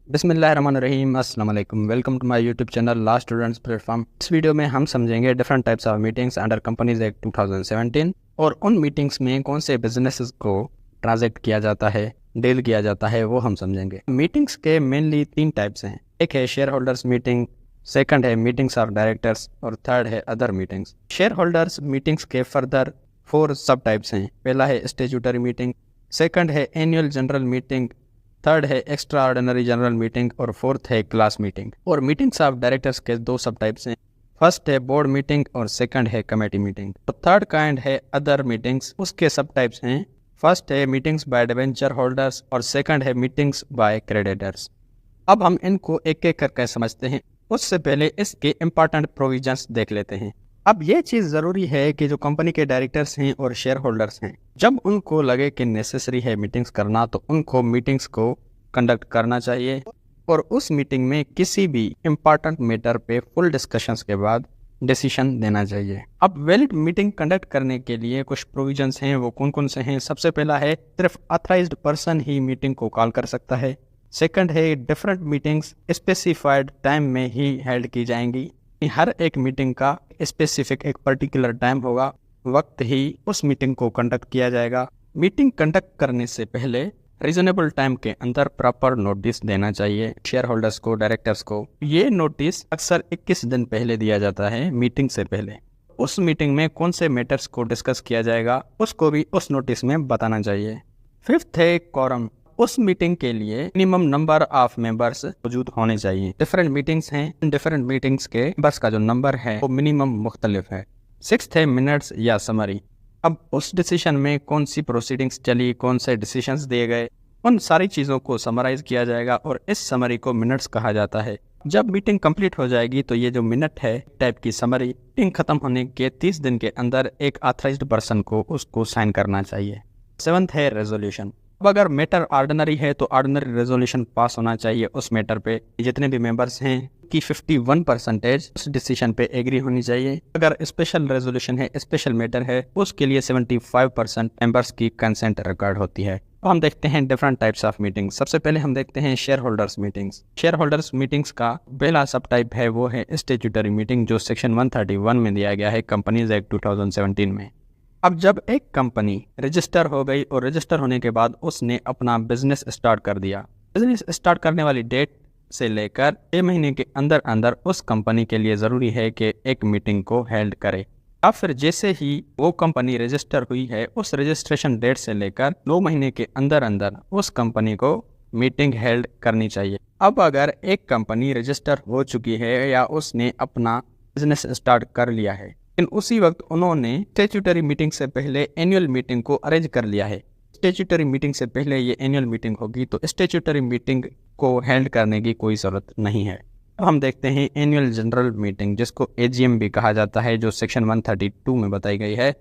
बिस्मिल्लाहिर्रहमानिर्रहीम, अस्सलाम वालेकुम। Welcome to my YouTube channel law students platform. इस वीडियो में हम समझेंगे different types of meetings under companies act 2017 और उन मीटिंग्स में कौन से बिजनेसेस को ट्रांजैक्ट किया जाता है, डील किया जाता है, वो हम समझेंगे। मीटिंग्स के मेनली 3 टाइप्स हैं। एक है शेयर होल्डर्स मीटिंग, सेकंड है मीटिंग्स ऑफ डायरेक्टर्स और थर्ड है other meetings. Share holders meetings के फर्दर 4 सब टाइप्स हैं। पहला है स्टैट्यूटरी मीटिंग, सेकंड है एनुअल जनरल मीटिंग, थर्ड है एक्स्ट्रा ऑर्डिनरी जनरल मीटिंग और फोर्थ है क्लास मीटिंग। और मीटिंग्स ऑफ डायरेक्टर्स के 2 सब टाइप्स हैं। फर्स्ट है बोर्ड मीटिंग और सेकंड है कमेटी मीटिंग। तो थर्ड काइंड है अदर मीटिंग्स, उसके सब टाइप्स हैं। फर्स्ट है मीटिंग्स बाय डिबेंचर होल्डर्स और सेकंड है मीटिंग्स बाय क्रेडिटर्स। अब हम इनको एक एक करके समझते हैं। उससे पहले इसके इम्पॉर्टेंट प्रोविजंस देख लेते हैं। अब ये चीज़ ज़रूरी है कि जो कंपनी के डायरेक्टर्स हैं और शेयर होल्डर्स हैं, जब उनको लगे कि नेसेसरी है मीटिंग्स करना, तो उनको मीटिंग्स को कंडक्ट करना चाहिए और उस मीटिंग में किसी भी इम्पॉर्टेंट मैटर पे फुल डिस्कशंस के बाद डिसीजन देना चाहिए। अब वैलिड मीटिंग कंडक्ट करने के लिए कुछ प्रोविजंस हैं, वो कौन कौन से हैं। सबसे पहला है सिर्फ ऑथराइज्ड पर्सन ही मीटिंग को कॉल कर सकता है। सेकंड है डिफरेंट मीटिंग्स स्पेसिफाइड टाइम में ही हेल्ड की जाएंगी। हर एक मीटिंग का स्पेसिफिक एक पर्टिकुलर टाइम होगा, वक्त ही उस मीटिंग को कंडक्ट किया जाएगा। मीटिंग कंडक्ट करने से पहले रीजनेबल टाइम के अंदर प्रॉपर नोटिस देना चाहिए शेयर होल्डर्स को, डायरेक्टर्स को। ये नोटिस अक्सर 21 दिन पहले दिया जाता है मीटिंग से पहले। उस मीटिंग में कौन से मैटर्स को डिस्कस किया जाएगा उसको भी उस नोटिस में बताना चाहिए। फिफ्थ है क्वारम। उस मीटिंग के लिए मिनिमम नंबर ऑफ मेंबर्स मौजूद होने चाहिए। डिफरेंट मीटिंग्स हैं, डिफरेंट मीटिंग्स के मेंबर्स का जो नंबर है वो मिनिमम मुख्तलिफ है। सिक्स्थ है मिनट्स या समरी। अब उस डिसीजन में कौन सी प्रोसीडिंग्स चली, कौन से डिसीजंस दिए गए, उन सारी चीज़ों को समराइज किया जाएगा और इस समरी को मिनट्स कहा जाता है। जब मीटिंग कंप्लीट हो जाएगी तो ये जो मिनट है टाइप की समरी, मीटिंग खत्म होने के 30 दिन के अंदर एक ऑथराइज्ड पर्सन को उसको साइन करना चाहिए। सेवंथ है रेजोल्यूशन। अब अगर मैटर ऑर्डिनरी है तो ऑर्डिनरी रेजोल्यूशन पास होना चाहिए उस मैटर पे। जितने भी मेंबर्स हैं की 51% उस डिसीजन पे एग्री होनी चाहिए। अगर स्पेशल रेजोल्यूशन है, स्पेशल मैटर है, उसके लिए 75% मेंबर्स की कंसेंट रिकॉर्ड होती है। तो हम देखते हैं डिफरेंट टाइप्स ऑफ मीटिंग्स। सबसे पहले हम देखते हैं share holders meetings. Share holders meetings का पहला सब टाइप है वो है स्टैट्यूटरी मीटिंग, जो सेक्शन 131 में दिया गया है कंपनीज एक्ट 2017 में। अब जब एक कंपनी रजिस्टर हो गई और रजिस्टर होने के बाद उसने अपना बिजनेस स्टार्ट कर दिया, बिजनेस स्टार्ट करने वाली डेट से लेकर 6 महीने के अंदर अंदर उस कंपनी के लिए ज़रूरी है कि एक मीटिंग को हेल्ड करे। अब फिर जैसे ही वो कंपनी रजिस्टर हुई है, उस रजिस्ट्रेशन डेट से लेकर 2 महीने के अंदर अंदर उस कंपनी को मीटिंग हेल्ड करनी चाहिए। अब अगर एक कंपनी रजिस्टर हो चुकी है या उसने अपना बिजनेस स्टार्ट कर लिया है, लेकिन उसी वक्त उन्होंने स्टैट्यूटरी मीटिंग से पहले एनुअल मीटिंग को अरेंज कर लिया है, स्टैट्यूटरी मीटिंग से पहले ये एनुअल मीटिंग होगी, तो स्टैट्यूटरी मीटिंग को हेल्ड करने की कोई ज़रूरत नहीं है। अब हम देखते हैं एनुअल जनरल मीटिंग, जिसको एजीएम भी कहा जाता है, जो सेक्शन 132 में बताई गई है।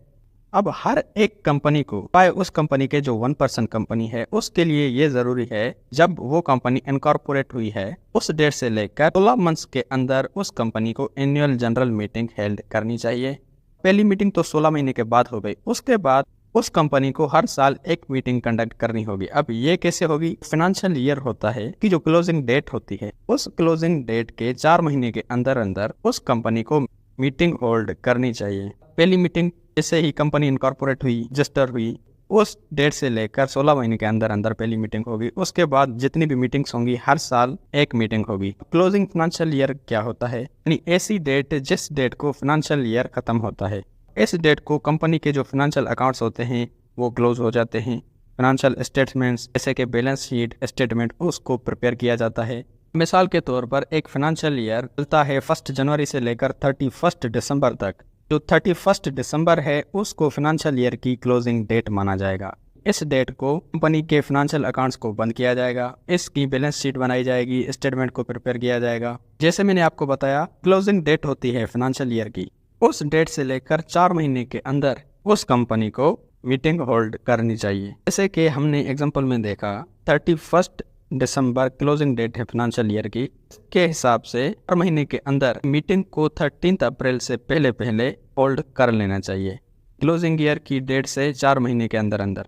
अब हर एक कंपनी को, चाहे उस कंपनी के जो 1% कंपनी है उसके लिए ये ज़रूरी है, जब वो कंपनी इनकॉर्पोरेट हुई है उस डेट से लेकर 16 मंथ्स के अंदर उस कंपनी को एनुअल जनरल मीटिंग हेल्ड करनी चाहिए। पहली मीटिंग तो 16 महीने के बाद हो गई, उसके बाद उस कंपनी को हर साल एक मीटिंग कंडक्ट करनी होगी। अब ये कैसे होगी? फाइनेंशियल ईयर होता है कि जो क्लोजिंग डेट होती है, उस क्लोजिंग डेट के 4 महीने के अंदर अंदर उस कंपनी को मीटिंग होल्ड करनी चाहिए। पहली मीटिंग जैसे ही कंपनी इनकॉर्पोरेट हुई, रजिस्टर हुई, उस डेट से लेकर 16 महीने के अंदर अंदर पहली मीटिंग होगी। उसके बाद जितनी भी मीटिंग्स होंगी हर साल एक मीटिंग होगी। क्लोजिंग फाइनेंशियल ईयर क्या होता है? यानी ऐसी डेट जिस डेट को फाइनेंशियल ईयर खत्म होता है, इस डेट को कंपनी के जो फाइनेंशियल अकाउंट्स होते हैं वो क्लोज हो जाते हैं। फाइनेंशियल स्टेटमेंट्स जैसे कि बैलेंस शीट स्टेटमेंट, उसको प्रिपेयर किया जाता है। मिसाल के तौर पर एक फाइनेंशियल ईयर चलता है 1 जनवरी से लेकर 31 दिसंबर तक। जो 31 दिसंबर है उसको फाइनेंशियल ईयर की क्लोजिंग डेट माना जाएगा। इस डेट को कंपनी के फाइनेंशियल अकाउंट्स को बंद किया जाएगा, इसकी बैलेंस शीट बनाई जाएगी, स्टेटमेंट को प्रिपेयर किया जाएगा। जैसे मैंने आपको बताया, क्लोजिंग डेट होती है फाइनेंशियल ईयर की, उस डेट से लेकर 4 महीने के अंदर उस कंपनी को मीटिंग होल्ड करनी चाहिए। जैसे कि हमने एग्जांपल में देखा 31 दिसंबर क्लोजिंग डेट है फाइनेंशियल ईयर की, के हिसाब से 4 महीने के अंदर मीटिंग को 13 अप्रैल से पहले पहले होल्ड कर लेना चाहिए। क्लोजिंग ईयर की डेट से 4 महीने के अंदर अंदर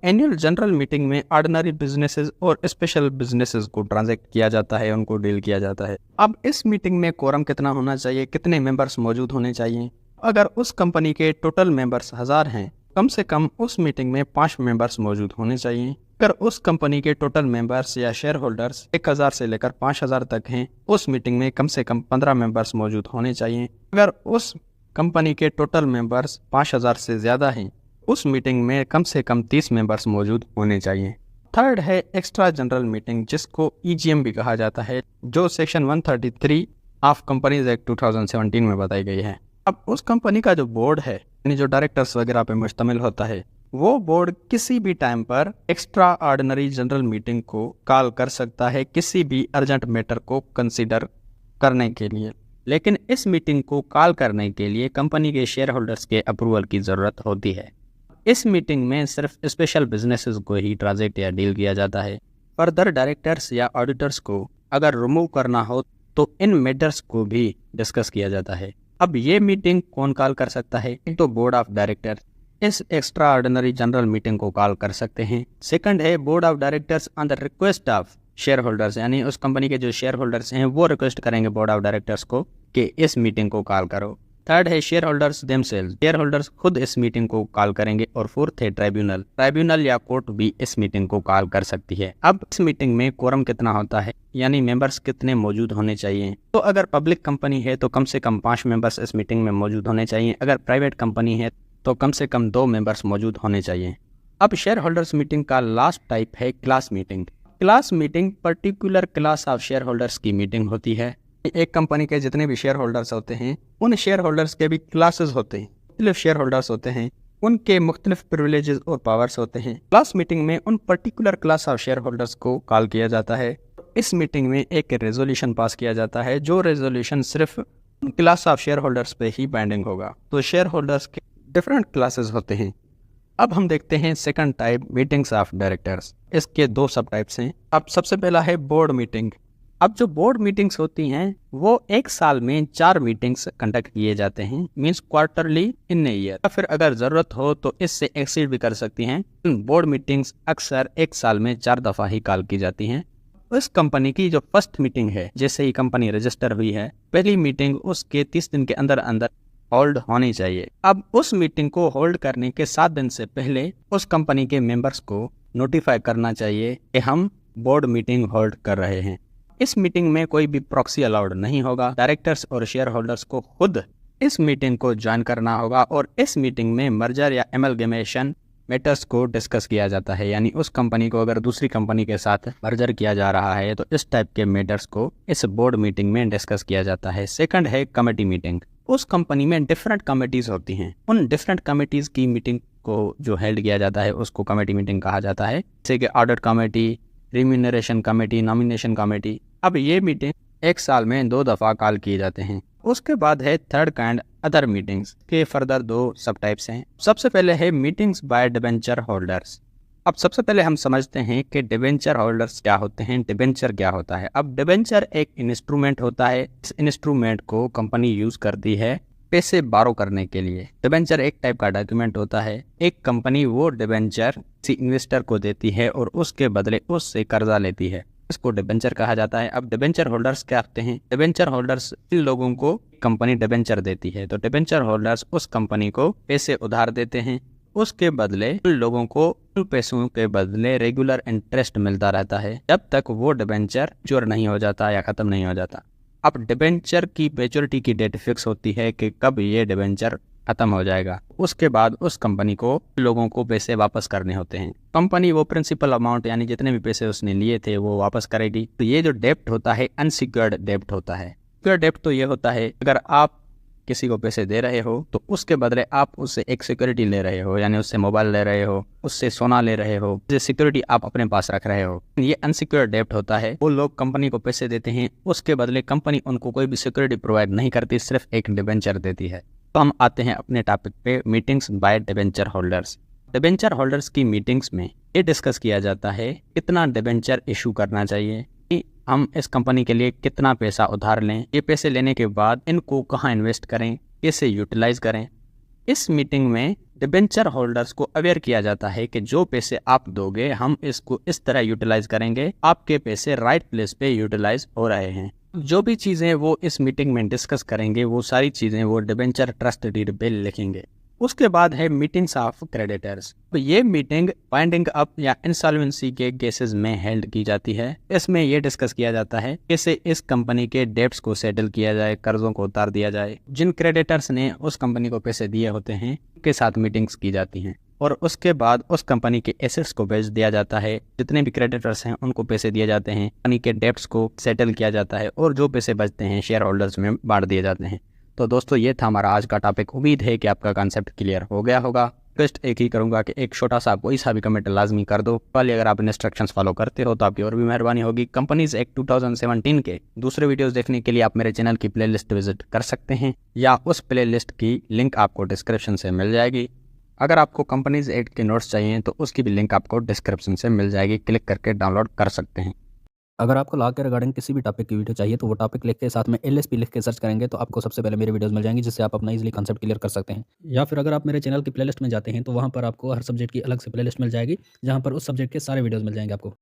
एनुअल जनरल मीटिंग में ऑर्डिनरी बिजनेसेस और स्पेशल बिजनेसेस को ट्रांजैक्ट किया जाता है, उनको डील किया जाता है। अब इस मीटिंग में कोरम कितना होना चाहिए, कितने मेंबर्स मौजूद होने चाहिए। अगर उस कंपनी के टोटल मेंबर्स 1000 हैं, कम से कम उस मीटिंग में 5 मेंबर्स मौजूद होने चाहिए। अगर उस कंपनी के टोटल मेंबर्स या शेयर होल्डर्स 1000 से लेकर 5000 तक हैं, उस मीटिंग में कम से कम 15 मेंबर्स मौजूद होने चाहिए। अगर उस कंपनी के टोटल मेंबर्स 5000 से ज़्यादा हैं, उस मीटिंग में कम से कम 30 मेंबर्स मौजूद होने चाहिए। थर्ड है एक्स्ट्रा जनरल मीटिंग, जिसको EGM भी कहा जाता है, जो सेक्शन 133 ऑफ कंपनीज एक्ट 2017 में बताई गई है। अब उस कंपनी का जो बोर्ड है, यानी जो डायरेक्टर्स वगैरह पे मुश्तमिल होता है, वो बोर्ड किसी भी टाइम पर एक्स्ट्रा ऑर्डिनरी जनरल मीटिंग को कॉल कर सकता है किसी भी अर्जेंट मैटर को कंसीडर करने के लिए। लेकिन इस मीटिंग को कॉल करने के लिए कंपनी के शेयर होल्डर्स के अप्रूवल की ज़रूरत होती है। इस मीटिंग में सिर्फ स्पेशल बिजनेसेस को ही ट्रांजैक्ट या डील किया जाता है। फर्दर डायरेक्टर्स या ऑडिटर्स को अगर रिमूव करना हो तो इन मैटर्स को भी डिस्कस किया जाता है। अब ये मीटिंग कौन कॉल कर सकता है? एक तो बोर्ड ऑफ डायरेक्टर इस एक्स्ट्रा ऑर्डिनरी जनरल मीटिंग को कॉल कर सकते हैं। सेकंड है board of directors on the request of share holders, यानी उस कंपनी के जो शेयर होल्डर्स हैं वो रिक्वेस्ट करेंगे बोर्ड ऑफ डायरेक्टर्स को कि इस मीटिंग को कॉल करो। थर्ड है share holders themselves, share holders खुद इस मीटिंग को कॉल करेंगे। और फोर्थ है ट्राइब्यूनल या कोर्ट भी इस मीटिंग को कॉल कर सकती है। अब इस मीटिंग में कोरम कितना होता है, यानी मेंबर्स कितने मौजूद होने चाहिए? तो अगर पब्लिक कंपनी है तो कम से कम 5 मेंबर्स इस मीटिंग में मौजूद होने चाहिए। अगर प्राइवेट कंपनी है तो कम से कम 2 मेंबर्स मौजूद होने चाहिए। अब शेयर होल्डर्स मीटिंग का लास्ट टाइप है class meeting. Class meeting particular class of share holders की मीटिंग होती है। एक कंपनी के जितने भी शेयर होल्डर्स होते हैं, उन शेयर होल्डर्स के भी क्लासेस होते हैं, मुख्तलिफ शेयर होल्डर्स होते हैं, उनके मुख्तलिफ प्रिविलेजेस और पावर्स होते हैं। क्लास मीटिंग में उन particular class of share holders को कॉल किया जाता है। इस मीटिंग में एक रेजोल्यूशन पास किया जाता है, जो रेजोल्यूशन सिर्फ उन क्लास ऑफ शेयर होल्डर्स पे ही बाइंडिंग होगा। तो शेयर होल्डर्स के डिफरेंट क्लासेस होते हैं। अब हम देखते हैं second type, meetings of directors. इसके 2 सब टाइप्स हैं। अब सबसे पहला है बोर्ड मीटिंग। अब जो बोर्ड मीटिंग्स होती हैं वो एक साल में 4 मीटिंग्स कंडक्ट किए जाते हैं, means quarterly in a year, या फिर अगर ज़रूरत हो तो इससे एक्सीड भी कर सकती हैं। बोर्ड मीटिंग्स अक्सर एक साल में 4 दफ़ा ही कॉल की जाती हैं। उस कंपनी की जो फर्स्ट मीटिंग है, जैसे ही कंपनी रजिस्टर हुई है, पहली मीटिंग उसके 30 दिन के अंदर अंदर होल्ड होनी चाहिए। अब उस मीटिंग को होल्ड करने के 7 दिन से पहले उस कंपनी के मेंबर्स को नोटिफाई करना चाहिए कि हम बोर्ड मीटिंग होल्ड कर रहे हैं। इस मीटिंग में कोई भी प्रॉक्सी अलाउड नहीं होगा। डायरेक्टर्स और शेयर होल्डर्स को खुद इस मीटिंग को ज्वाइन करना होगा और इस मीटिंग में मर्जर या एमलगेमेशन मैटर्स को डिस्कस किया जाता है, यानी उस कंपनी को अगर दूसरी कंपनी के साथ मर्जर किया जा रहा है तो इस टाइप के मैटर्स को इस बोर्ड मीटिंग में डिस्कस किया जाता है। सेकंड है कमेटी मीटिंग। उस कंपनी में डिफरेंट कमेटीज होती हैं, उन डिफरेंट कमेटीज की मीटिंग को जो हेल्ड किया जाता है उसको कमेटी मीटिंग कहा जाता है, जैसे कि audit committee, remuneration committee, nomination committee. अब ये मीटिंग एक साल में 2 दफ़ा कॉल किए जाते हैं। उसके बाद है थर्ड काइंड, अदर मीटिंग्स के फर्दर 2 सब टाइप्स हैं। सबसे पहले है मीटिंग्स बाय डिबेंचर होल्डर्स। अब सबसे पहले हम समझते हैं कि डिबेंचर होल्डर्स क्या होते हैं, डिबेंचर क्या होता है। अब डिबेंचर एक इंस्ट्रूमेंट होता है, इस इंस्ट्रूमेंट को कंपनी यूज करती है पैसे बारो करने के लिए। डिबेंचर एक टाइप का डॉक्यूमेंट होता है। एक कंपनी वो डिबेंचर किसी इन्वेस्टर को देती है और उसके बदले उससे कर्जा लेती है, इसको डिबेंचर कहा जाता है। अब डिबेंचर होल्डर्स क्या होते हैं? डिबेंचर होल्डर्स इन लोगों को कंपनी डिबेंचर देती है, तो डिबेंचर होल्डर्स उस कंपनी को पैसे उधार देते हैं, उसके बदले उन लोगों को उन पैसों के बदले रेगुलर इंटरेस्ट मिलता रहता है जब तक वो डिबेंचर मैच्योर नहीं हो जाता या खत्म नहीं हो जाता। अब डिबेंचर की मैच्योरिटी की डेट फिक्स होती है कि कब ये डिबेंचर खत्म हो जाएगा। उसके बाद उस कंपनी को लोगों को पैसे वापस करने होते हैं। कंपनी वो प्रिंसिपल अमाउंट यानी जितने भी पैसे उसने लिए थे वो वापस करेगी। तो ये जो डेब्ट होता है अनसिक्योर्ड डेब्ट होता है। सिक्योर्ड डेब्ट तो ये होता है अगर आप किसी को पैसे दे रहे हो तो उसके बदले आप उससे एक सिक्योरिटी ले रहे हो, यानी उससे मोबाइल ले रहे हो, उससे सोना ले रहे हो, जो सिक्योरिटी आप अपने पास रख रहे हो। ये अनसिक्योर्ड डेब्ट होता है। वो लोग कंपनी को पैसे देते हैं, उसके बदले कंपनी उनको कोई भी सिक्योरिटी प्रोवाइड नहीं करती, सिर्फ एक डिबेंचर देती है। तो हम आते हैं अपने टॉपिक पे, meetings by debenture holders. Debenture holders की मीटिंग्स में ये डिस्कस किया जाता है कितना डिबेंचर इशू करना चाहिए, हम इस कंपनी के लिए कितना पैसा उधार लें, ये पैसे लेने के बाद इनको कहाँ इन्वेस्ट करें, कैसे यूटिलाइज करें। इस मीटिंग में डिबेंचर होल्डर्स को अवेयर किया जाता है कि जो पैसे आप दोगे हम इसको इस तरह यूटिलाइज करेंगे, आपके पैसे राइट प्लेस पे यूटिलाइज हो रहे हैं। जो भी चीज़ें वो इस मीटिंग में डिस्कस करेंगे वो सारी चीज़ें वो डिबेंचर ट्रस्ट डीड पे लिखेंगे। उसके बाद है मीटिंग्स ऑफ क्रेडिटर्स। तो ये मीटिंग वाइंडिंग अप या इंसॉल्वेंसी के केसेस में हेल्ड की जाती है। इसमें ये डिस्कस किया जाता है कैसे इस कंपनी के डेब्ट्स को सेटल किया जाए, कर्जों को उतार दिया जाए। जिन क्रेडिटर्स ने उस कंपनी को पैसे दिए होते हैं उनके साथ मीटिंग्स की जाती हैं और उसके बाद उस कंपनी के एसेट्स को बेच दिया जाता है। जितने भी क्रेडिटर्स हैं उनको पैसे दिए जाते हैं, कंपनी के डेब्ट्स को सेटल किया जाता है और जो पैसे बचते हैं शेयर होल्डर्स में बांट दिए जाते हैं। तो दोस्तों ये था हमारा आज का टॉपिक। उम्मीद है कि आपका कॉन्सेप्ट क्लियर हो गया होगा। रिक्वेस्ट एक ही करूंगा कि एक छोटा सा कोई सा भी कमेंट लाजमी कर दो। पहले अगर आप इंस्ट्रक्शंस फॉलो करते हो तो आपकी और भी मेहरबानी होगी। कंपनीज एक्ट 2017 के दूसरे वीडियोस देखने के लिए आप मेरे चैनल की प्लेलिस्ट विजिट कर सकते हैं या उस प्लेलिस्ट की लिंक आपको डिस्क्रिप्शन से मिल जाएगी। अगर आपको कंपनीज एक्ट के नोट्स चाहिए तो उसकी भी लिंक आपको डिस्क्रिप्शन से मिल जाएगी, क्लिक करके डाउनलोड कर सकते हैं। अगर आपको लॉ के रिगार्डिंग किसी भी टॉपिक की वीडियो चाहिए तो वो टॉपिक लिख के साथ में एलएसपी लिख के सर्च करेंगे तो आपको सबसे पहले मेरे वीडियोस मिल जाएंगी, जिससे आप अपना इजीली कांसेप्ट क्लियर कर सकते हैं। या फिर अगर आप मेरे चैनल की प्लेलिस्ट में जाते हैं तो वहाँ पर आपको हर सब्जेक्ट की अलग से प्लेलिस्ट मिल जाएगी, जहाँ पर उस सब्जेक्ट के सारे वीडियोस मिल जाएंगे आपको।